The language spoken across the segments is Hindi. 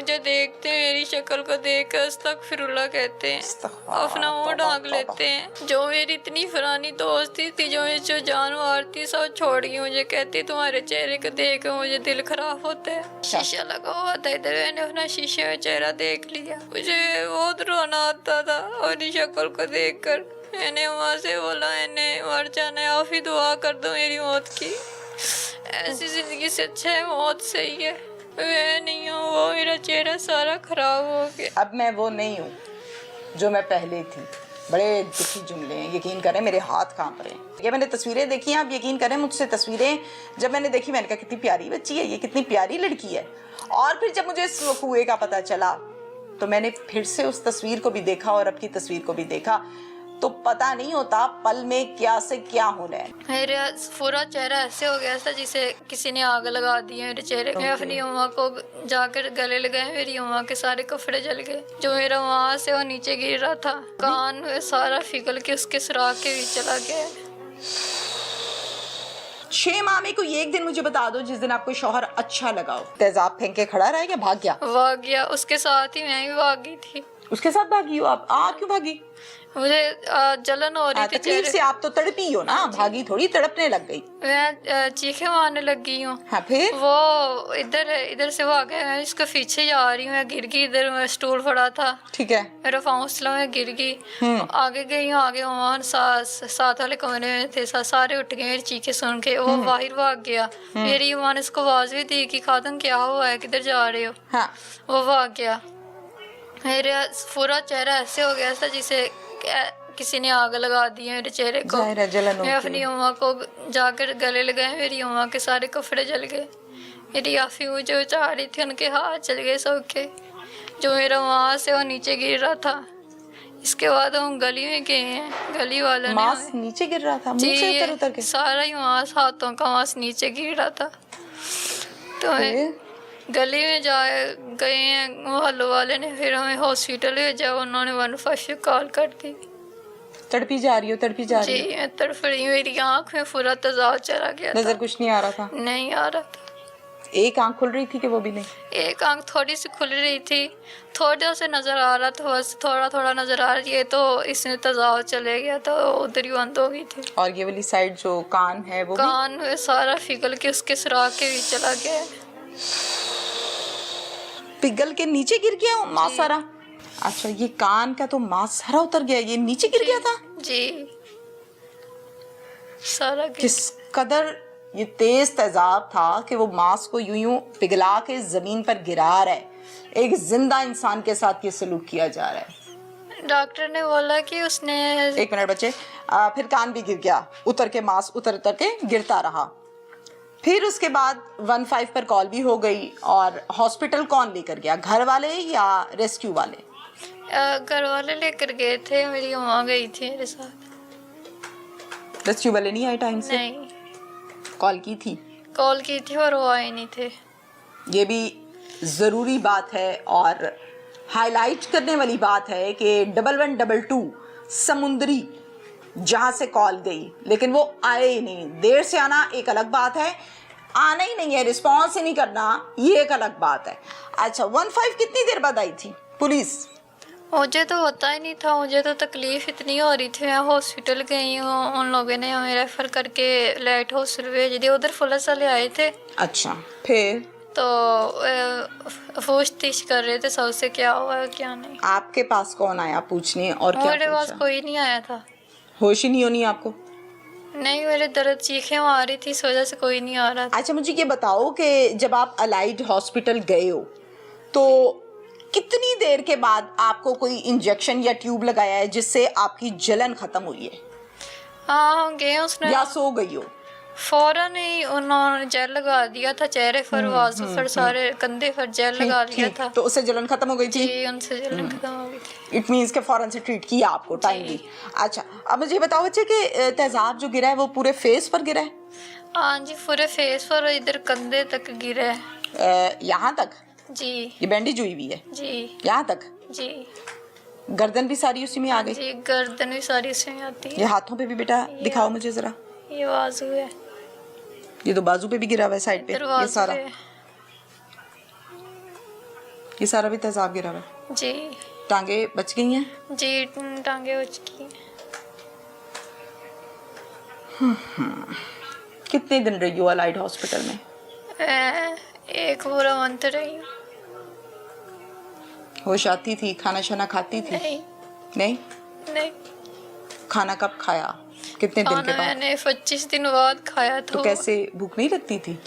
मुझे देखते हैं, मेरी शक्ल को देख कर अस्तगफिरुल्लाह कहते हैं, अपना मुंह ढांक लेते हैं। जो मेरी इतनी पुरानी दोस्ती थी, जो जान मारती, सब छोड़ गई। मुझे कहती तुम्हारे चेहरे को देख मुझे दिल खराब होता है। शीशा लगा हुआ था इधर, मैंने अपना शीशे में चेहरा देख लिया। मुझे बहुत रोना आता था अपनी शक्ल को देख कर। मैंने वहाँ से बोला मैंने मर जाना है, आप ही दुआ कर दो मेरी मौत की। ऐसी जिंदगी से अच्छा है मौत सही है। मैं नहीं हूँ वो, मेरा चेहरा सारा खराब हो गया। अब मैं वो नहीं हूँ जो मैं पहले थी। बड़े दुखी जुमले हैं, यकीन करें मेरे हाथ कांप रहे हैं। ये मैंने तस्वीरें देखी हैं, आप यकीन करें मुझसे तस्वीरें जब मैंने देखी मैंने कहा कितनी प्यारी बच्ची है ये, कितनी प्यारी लड़की है। और फिर जब मुझे इस कुएं का पता चला तो मैंने फिर से उस तस्वीर को भी देखा और अब की तस्वीर को भी देखा, तो पता नहीं होता पल में क्या से क्या होना है। मेरा पूरा चेहरा ऐसे हो गया था जिसे किसी ने आग लगा दी है मेरे चेहरे। मैं अपनी अम्मा को जाकर गले लगाए, मेरी अम्मा के सारे कपड़े जल गए। जो मेरा वहाँ से वो नीचे गिर रहा था, कान में सारा फिगल के उसके सुराख के भी चला गया। 6 माह में कोई एक दिन मुझे बता दो जिस दिन आपको शौहर अच्छा लगा हो। तेजाब फेंक के खड़ा रह गया, भाग गया? भाग गया, उसके साथ ही मैं भी भागी थी। उसके साथ भागी हो आप? क्यों भागी? मुझे जलन हो रही थी तकलीफ से। आप तो तड़पी हो ना, भागी थोड़ी, तड़पने लग गई। मैं चीखे मारने लग गई हूँ। हाँ, फिर वो इधर से भाग गया, मैं इसके पीछे जा रही हूँ, मैं गिर गई। इधर मैं स्टूल पड़ा था, ठीक है, मेरा फाउंसला में गिर गई। आगे गई हूँ, आगे वहाँ साथ वाले कमरे में थे, सारे उठ गए मेरी चीखे सुन के। वो बाहर भाग गया। मेरी माँ ने उसको आवाज भी दी कि खातून क्या हुआ है, किधर जा रहे हो? हाँ। वो भाग गया। मेरा पूरा चेहरा ऐसे हो गया था जिसे किसी ने आग लगा दी है मेरे चेहरे को। मैं अपनी अम्मा को जाकर गले लगाए, मेरी अम्मा के सारे कपड़े जल गए। मेरी आफी मुझे बचा रही थी, उनके हाथ जल गए सबके। जो मेरा वहाँ से वो नीचे गिर रहा था। इसके बाद हम गली में गए हैं, गली वालों ने मांस नीचे गिर रहा था, मुंह से उतर के सारा ही मांस, हाथों का मांस नीचे गिर रहा था। तो गली में गए हैं, मोहल्ले वाले ने फिर हमें हॉस्पिटल भेजा। उन्होंने 115 कॉल कर दी। तड़पी जा रही हो, तड़पी जा रही हो? जी, मैं तड़प रही हूँ। मेरी आँख में पूरा तेजाब चला गया। नजर कुछ नहीं आ रहा था? नहीं आ रहा था। एक आँख खुल रही थी कि वो भी नहीं? एक आँख थोड़ी सी खुल रही थी, थोड़ा से नजर आ रहा था, बस थोड़ा नजर आ रही है। तो इसमें तेजाब चले गया तो उधर ही बंद हो गई थी। और ये वाली साइड जो कान है वो कान में सारा पिघल के उसके सुराख के भी चला गया। पिघल के नीचे गिर गया मांस सारा? अच्छा, ये कान का तो मांस सारा उतर गया, ये नीचे गिर गया था? जी, सारा किस कदर ये तेज तेजाब था कि वो मांस को यूं पिघला के जमीन पर गिरा रहा है। एक जिंदा इंसान के साथ ये सलूक किया जा रहा है। डॉक्टर ने बोला कि उसने 1 मिनट बच्चे। फिर कान भी गिर गया, उतर के मांस उतर के गिरता रहा। फिर उसके बाद 15 पर कॉल भी हो गई। और हॉस्पिटल कौन लेकर गया, घर वाले या रेस्क्यू वाले? घर वाले लेकर गए थे, मेरी अम्मा गई थी मेरे साथ। रेस्क्यू वाले नहीं आए टाइम से? नहीं, कॉल की थी? कॉल की थी और वो आए नहीं थे। ये भी ज़रूरी बात है और हाईलाइट करने वाली बात है कि 1122 समुद्री जहाँ से कॉल गई, लेकिन वो आए ही नहीं। देर से आना एक अलग बात है, आना ही नहीं है, रिस्पॉन्स ही नहीं करना, ये एक अलग बात है। अच्छा, 15 कितनी देर बाद आई थी पुलिस? मुझे तो पता ही नहीं था, मुझे तो तकलीफ इतनी हो रही थी। मैं हॉस्पिटल गई हूँ, उन लोगों ने हमें रेफर करके लाइट हॉस्पिटल भेज दिया। उधर पुलिस वाले आए थे। अच्छा, फिर तो पूछताछ कर रहे थे सबसे क्या हुआ है क्या नहीं। आपके पास कौन आया पूछने और क्या? मेरे पास कोई नहीं आया था। होश ही नहीं होनी आपको? नहीं, मेरे दर्द चीखें आ रही थी, इस वजह से कोई नहीं आ रहा था। अच्छा, मुझे ये बताओ कि जब आप अलाइड हॉस्पिटल गए हो तो कितनी देर के बाद आपको कोई इंजेक्शन या ट्यूब लगाया है जिससे आपकी जलन खत्म हुई है? हाँ, हम गए, उसने या सो गई हो? फौरन ही उन्होंने जेल लगा दिया था चेहरे पर, बाजू पर, सारे कंधे पर जेल लगा दिया था। तो उससे जलन खत्म हो गई थी? जी, उनसे जलन खत्म हो गई थी। इट मीन्स के फौरन से ट्रीट किया आपको, टाइम दी। अच्छा, अब मुझे बताओ बच्चे कि तेजाब जो गिरा है वो पूरे फेस पर गिरा है? हाँ जी, पूरे फेस पर, इधर कंधे तक गिरा है। यहाँ तक? जी। ये बैंडेज हुई हुई है? जी। यहाँ तक? जी। गर्दन भी सारी उसी में आ गई? जी, गर्दन भी सारी उसी में आती है। ये हाथों पे भी बेटा दिखाओ मुझे जरा। ये बाजू है। ये तो बाजू पे भी गिरा हुआ है, साइड पे ये सारा। ये सारा भी तेजाब गिरा हुआ है। जी टांगे बच गई हैं? जी, टांगे बच गई। कितने दिन रही हो अलाइड हॉस्पिटल में? एक पूरा मंथ रही हूँ। होश आती थी? खाना शाना खाती थी? नहीं नहीं? नहीं, खाना कब खाया? कितने दिन के खाना बाद? मैंने 25 दिन बाद खाया था। तो कैसे, भूख नहीं लगती थी?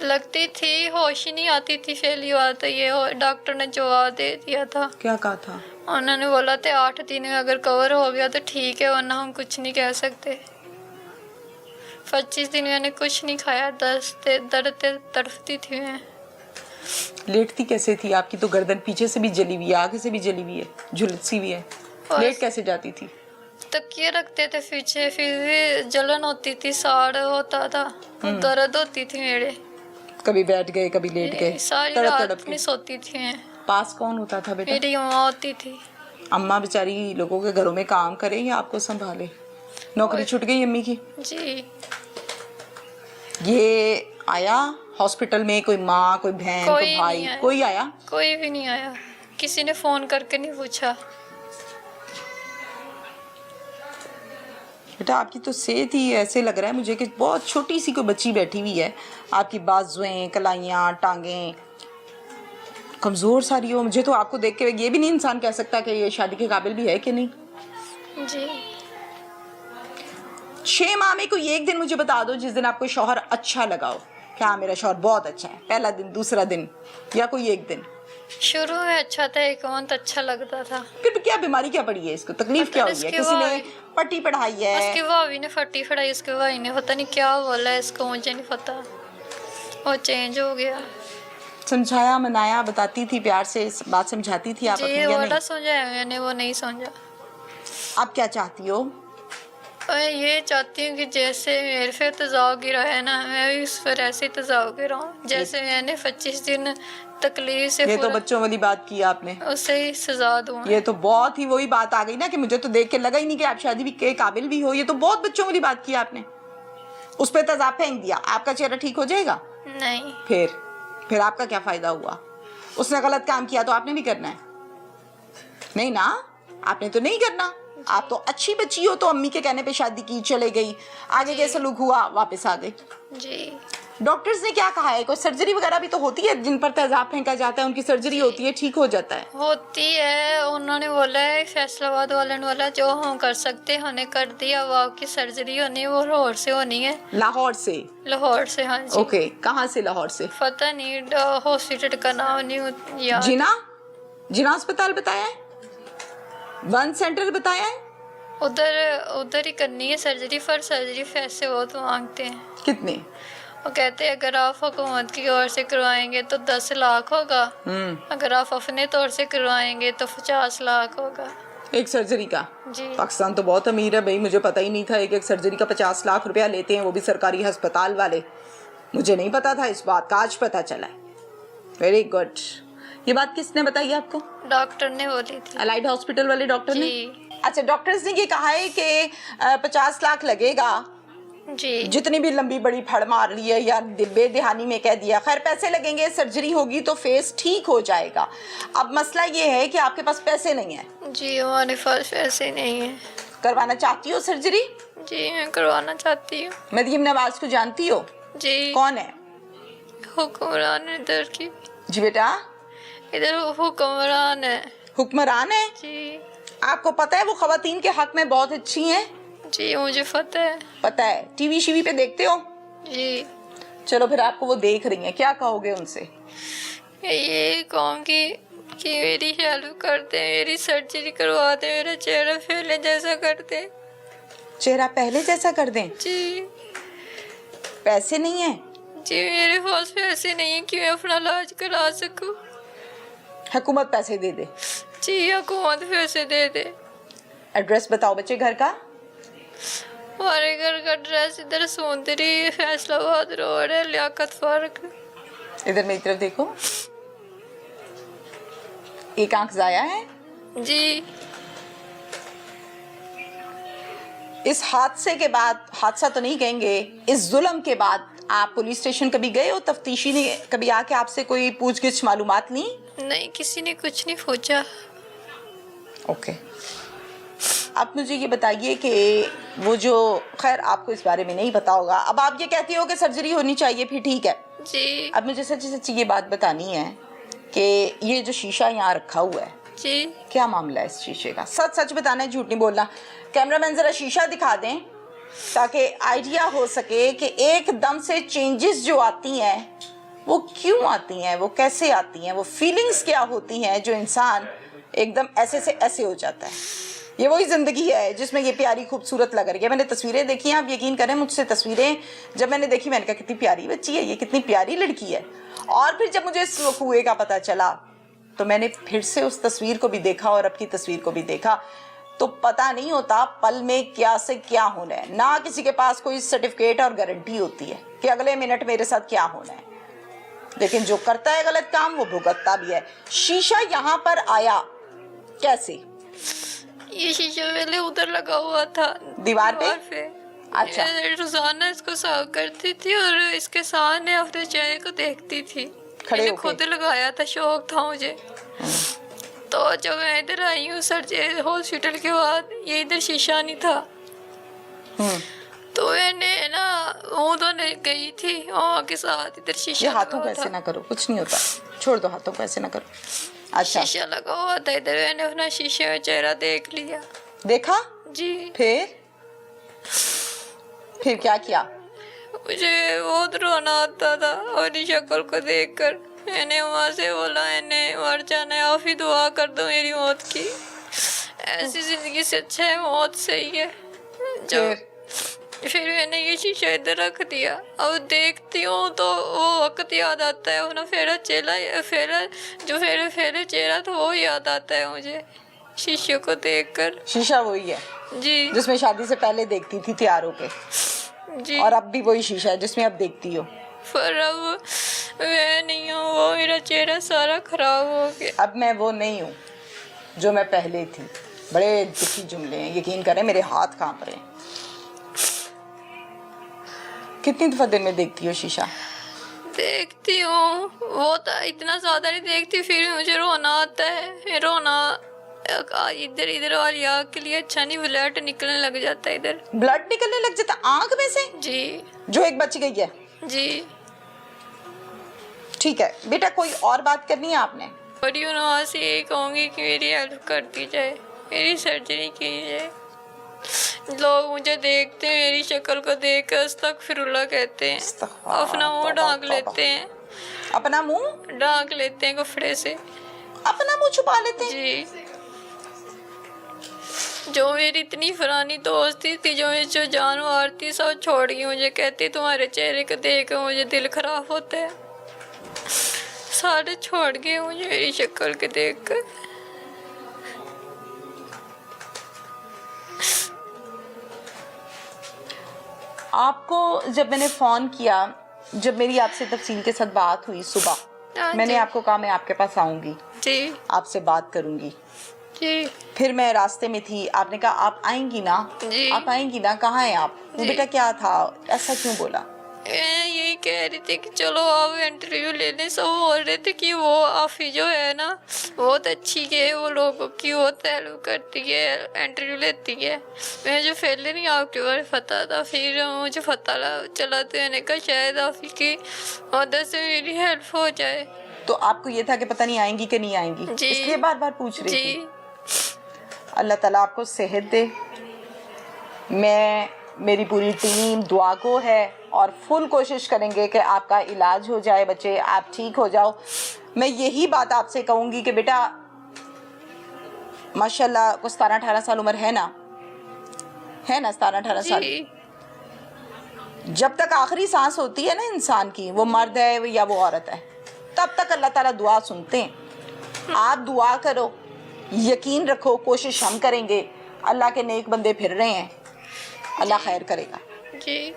लगती थी, होश ही नहीं आती थी। पहली बात तो ये, और डॉक्टर ने जवाब दे दिया था। क्या कहा था? उन्होंने बोला था 8 दिन में अगर कवर हो गया तो ठीक है, वरना हम कुछ नहीं कह सकते। 25 दिन मैंने कुछ नहीं खाया, दर्द तड़पती थी मैं। लेटती कैसे थी? आपकी तो गर्दन पीछे से भी जली हुई है, आगे से भी जली हुई है, झुलसी हुई है। लेट कैसे जाती थी? तकिए रखते थे पीछे, फिर भी जलन होती थी, साड़ होता था, दर्द होती थी मेरे। कभी बैठ गए, कभी लेट गए, सारी तड़प रात तड़प नहीं के। सोती थी मैं। पास कौन होता था बेटा? मेरी माँ होती थी। अम्मा बेचारी लोगों के घरों में काम करे या आपको संभाले? नौकरी छूट गई अम्मी की? जी। ये आया हॉस्पिटल में कोई माँ, कोई बहन, कोई कोई भाई, नहीं आया। कोई आया? कोई भी नहीं आया, किसी ने फोन करके नहीं पूछा। बेटा आपकी तो सेहत ही ऐसे लग रहा है मुझे कि बहुत छोटी सी कोई बच्ची बैठी हुई है। आपकी बाजुएं, कलाइयाँ, टांगें कमज़ोर सारी हो। मुझे तो आपको देख के ये भी नहीं इंसान कह सकता कि ये शादी के काबिल भी है कि नहीं। जी। 6 माह में कोई एक दिन मुझे बता दो जिस दिन आपको शौहर अच्छा लगा हो। क्या मेरा शौहर बहुत अच्छा है, पहला दिन, दूसरा दिन, या कोई एक दिन? शुरू में अच्छा था, एक मंथ अच्छा लगता था। फिर क्या बीमारी क्या पड़ी है इसको? तकलीफ क्या हुई है? किसी ने पट्टी पढ़ाई है? उसके भाभी ने फटी फड़ाई, उसके भाई ने पता नहीं क्या बोला है इसको, मुझे नहीं पता। वो चेंज हो गया। समझाया, मनाया, बताती थी प्यार से, बात समझाती थी आप अपनी जी, या वाला नहीं? समझाया मैंने, वो नहीं समझा। आप क्या चाहती हो? मैं ये चाहती हूँ कि जैसे मेरे पे तेजाब गिरा है ना, मैं भी उस पर ऐसे तेजाब गिराऊँ। जैसे मैंने 25 दिन तकलीफ से ये तो बच्चों वाली बात की आपने। उससे ही सजा दूँ। ये तो बहुत ही वही बात आ गई ना कि मुझे तो देख के लगा ही नहीं कि आप शादी भी के काबिल भी हो। ये तो बहुत बच्चों वाली बात की आपने। उस पर तेजाब फेंक दिया, आपका चेहरा ठीक हो जाएगा? नहीं। फिर आपका क्या फायदा हुआ? उसने गलत काम किया तो आपने भी करना है? नहीं ना, आपने तो नहीं करना। आप तो अच्छी बच्ची हो तो अम्मी के कहने पे शादी की, चले गई, आगे के सलूक हुआ, वापस आ गई। जी। डॉक्टर्स ने क्या कहा है? कोई सर्जरी वगैरह भी तो होती है जिन पर तेजाब फेंका जाता है, उनकी सर्जरी होती है, ठीक हो जाता है? होती है, उन्होंने बोला है फैसलाबाद वाले ने बोला जो हम कर सकते हैं हमने कर दिया। अब आपकी सर्जरी होनी है, वो लाहौर से होनी है। लाहौर से? लाहौर से, हाँ जी। ओके, कहाँ से लाहौर से? पता नहीं, हॉस्पिटल का नाम नहीं याद। जिना अस्पताल बताया है? वन सेंटर बताया है? उधर ही करनी है सर्जरी, पर सर्जरी पैसे बहुत मांगते हैं। कितने? वो कहते हैं अगर आप हुकूमत की ओर से करवाएंगे तो 10 लाख होगा, अगर आप अपने तौर से करवाएंगे तो 50 लाख होगा एक सर्जरी का। जी। पाकिस्तान तो बहुत अमीर है भाई, मुझे पता ही नहीं था एक सर्जरी का 50 लाख रुपया लेते हैं, वो भी सरकारी अस्पताल वाले। मुझे नहीं पता था इस बात का, आज पता चला है। Very good. ये बात किसने बताई आपको? डॉक्टर ने बोली थी। अलाइड हॉस्पिटल वाले डॉक्टर ने? अच्छा, डॉक्टर्स ने ये कहा है कि 50 लाख लगेगा। जी। जितनी भी लंबी बड़ी फड़ मार रही है या बेदहानी में कह दिया, खैर पैसे लगेंगे, सर्जरी होगी तो फेस ठीक हो जाएगा। अब मसला ये है कि आपके पास पैसे नहीं है। जी, हमारे पास पैसे नहीं है। करवाना चाहती हो सर्जरी? जी, मैं करवाना चाहती हूँ। मरियम नवाज को जानती हो? जी। कौन है? हुक्मरान इधर की। जी बेटा? इधर हुक्मरान है। हुक्मरान है? जी। आपको पता है वो खवातीन के हक में बहुत अच्छी हैं? जी, मुझे पता है। पता है? टीवी शीवी पे देखते हो? जी। चलो फिर आपको वो देख रही हैं, क्या कहोगे उनसे? ये कहूँगी कि मेरी हेल्प कर दे, मेरी सर्जरी करवा दे, मेरा चेहरा पहले जैसा कर दे। चेहरा पहले जैसा कर दें? जी। पैसे नहीं है? जी, मेरे पास पैसे नहीं है कि मैं अपना इलाज करा सकूं। हुकूमत पैसे दे दे? जी, हुकूमत पैसे दे दे। एड्रेस बताओ बच्चे घर का। हमारे घर का एड्रेस इधर सुंदरी फैसलाबाद रोड है, लियाकत पार्क। इधर मेरी तरफ देखो। एक आंख जाया है? जी। इस हादसे के बाद, हादसा तो नहीं कहेंगे, इस जुल्म के बाद आप पुलिस स्टेशन कभी गए हो? तफ्तीशी ने कभी आके आपसे कोई पूछगिछ मालूमात ली? नहीं, किसी ने कुछ नहीं पूछा। ओके। आप मुझे ये बताइए कि वो जो, खैर आपको इस बारे में नहीं पता होगा, अब आप ये कहती हो कि सर्जरी होनी चाहिए, फिर ठीक है जी। अब मुझे सच्ची सच्ची ये बात बतानी है कि ये जो शीशा यहाँ रखा हुआ है जी। क्या मामला है इस शीशे का? सच सच बताना है, झूठ नहीं बोलना। कैमरामैन जरा शीशा दिखा दें ताकि आइडिया हो सके कि एकदम से चेंजेस जो आती हैं वो क्यों आती हैं, वो कैसे आती हैं, वो फीलिंग्स क्या होती हैं जो इंसान एकदम ऐसे से ऐसे हो जाता है। ये वही ज़िंदगी है जिसमें ये प्यारी खूबसूरत लग रही है। मैंने तस्वीरें देखी हैं, आप यकीन करें मुझसे तस्वीरें जब मैंने देखी मैंने कहा कितनी प्यारी बच्ची है ये, कितनी प्यारी लड़की है। और फिर जब मुझे इस कुएं का पता चला तो मैंने फिर से उस तस्वीर को भी देखा और अब की तस्वीर को भी देखा, तो पता नहीं होता पल में क्या से क्या होना है। ना किसी के पास कोई सर्टिफिकेट और गारंटी होती है कि अगले मिनट मेरे साथ क्या होना है, लेकिन जो करता है गलत काम वो भुगतता भी है। शीशा यहाँ पर आया कैसे? ये शीशा पहले उधर लगा हुआ था दीवार पे? अच्छा। रोजाना इसको साफ करती थी और इसके सामने अपने चेहरे को देखती थी। खड़े मैंने खुद लगाया था, शौक था मुझे। तो जब मैं इधर आई हूँ सर्जरी हॉस्पिटल के बाद, ये इधर शीशा नहीं था। तो मैंने ना वो तो गई थी वहाँ के साथ, इधर शीशा हाथों को ऐसे ना करो, कुछ नहीं होता, छोड़ दो हाथों को ऐसे ना करो। अच्छा, शीशा लगा हुआ था इधर, मैंने अपना शीशे में चेहरा देख लिया। देखा जी। फिर क्या किया? मुझे बहुत रोना आता था अपनी शक्ल को देखकर। मैंने वहाँ से बोला मैंने मर जाना है, आप ही दुआ कर दो मेरी मौत की, ऐसी जिंदगी से अच्छा है मौत सही है। जब फिर मैंने ये शीशा इधर रख दिया, अब देखती हूँ तो वो वक्त याद आता है, वो ना फेरा चेहरा था वो याद आता है मुझे शीशे को देखकर। शीशा वही है जी, जिसमें शादी से पहले देखती थी तैयार होके जी। और अब भी वही शीशा है जिसमें अब देखती हो। पर अब मैं नहीं हूँ, वो मेरा चेहरा सारा खराब हो गया। अब मैं वो नहीं हूँ जो मैं पहले थी। बड़े दुखी जुमले हैं, यकीन करें मेरे हाथ कांप रहे हैं। कितनी दफा दिन में देखती हो शीशा? देखती हूँ, वो तो इतना ज्यादा नहीं देखती, फिर मुझे रोना आता है। रोना इधर इधर वाली आँख के लिए अच्छा नहीं, ब्लड निकलने लग जाता है इधर। ब्लड निकलने लग जाता आँख में से? जी। जो एक बच गई है? जी। ठीक है बेटा, कोई और बात करनी है आपने? बड़ी उन्होंने से यही कहूँगी कि मेरी हेल्प कर दी जाए, मेरी सर्जरी की जाए। लोग मुझे देखते हैं, मेरी शक्ल को देख कर अस्तगफिरुल्लाह कहते हैं, अपना मुंह ढांक लेते हैं। अपना मुंह ढांक लेते हैं कपड़े से, अपना मुंह छुपा लेते हैं। जी। जो मेरी इतनी पुरानी दोस्ती थी, जो जान मारती, सब छोड़ गई मुझे। कहती तुम्हारे चेहरे को देख कर मुझे दिल खराब होता है। सारे छोड़ गए मुझे मेरी शक्ल के देख कर। आपको जब मैंने फोन किया, जब मेरी आपसे तफसील के साथ बात हुई सुबह, मैंने आपको कहा मैं आपके पास आऊंगी जी, आपसे बात करूंगी जी। फिर मैं रास्ते में थी, आपने कहा आप आएंगी ना जी। आप आएंगी ना, कहाँ हैं आप? बेटा क्या था, ऐसा क्यों बोला? मैं यही कह रही थी कि चलो आप इंटरव्यू ले लें। सब बोल रहे थे कि वो आफी जो है ना बहुत अच्छी है, वो लोगों की बहुत हेल्प करती है, इंटरव्यू लेती है। मैं जो पहले नहीं आपके बारे में पता था, फिर मुझे पता चला तो मैंने कहा शायद आफी की मदद से मेरी हेल्प हो जाए। तो आपको ये था कि पता नहीं आएंगी कि नहीं आएंगी, इसलिए बार बार पूछ रही थी। अल्लाह ताला आपको सेहत दे। मेरी पूरी टीम दुआ को है और फुल कोशिश करेंगे कि आपका इलाज हो जाए, बच्चे आप ठीक हो जाओ। मैं यही बात आपसे कहूँगी कि बेटा माशाल्लाह को 17-18 साल उम्र है ना 17-18 साल। जब तक आखिरी सांस होती है ना इंसान की, वो मर्द है या वो औरत है, तब तक अल्लाह ताला दुआ सुनते हैं। आप दुआ करो, यकीन रखो, कोशिश हम करेंगे। अल्लाह के नेक बंदे फिर रहे हैं, अल्लाह खैर करेगा जी।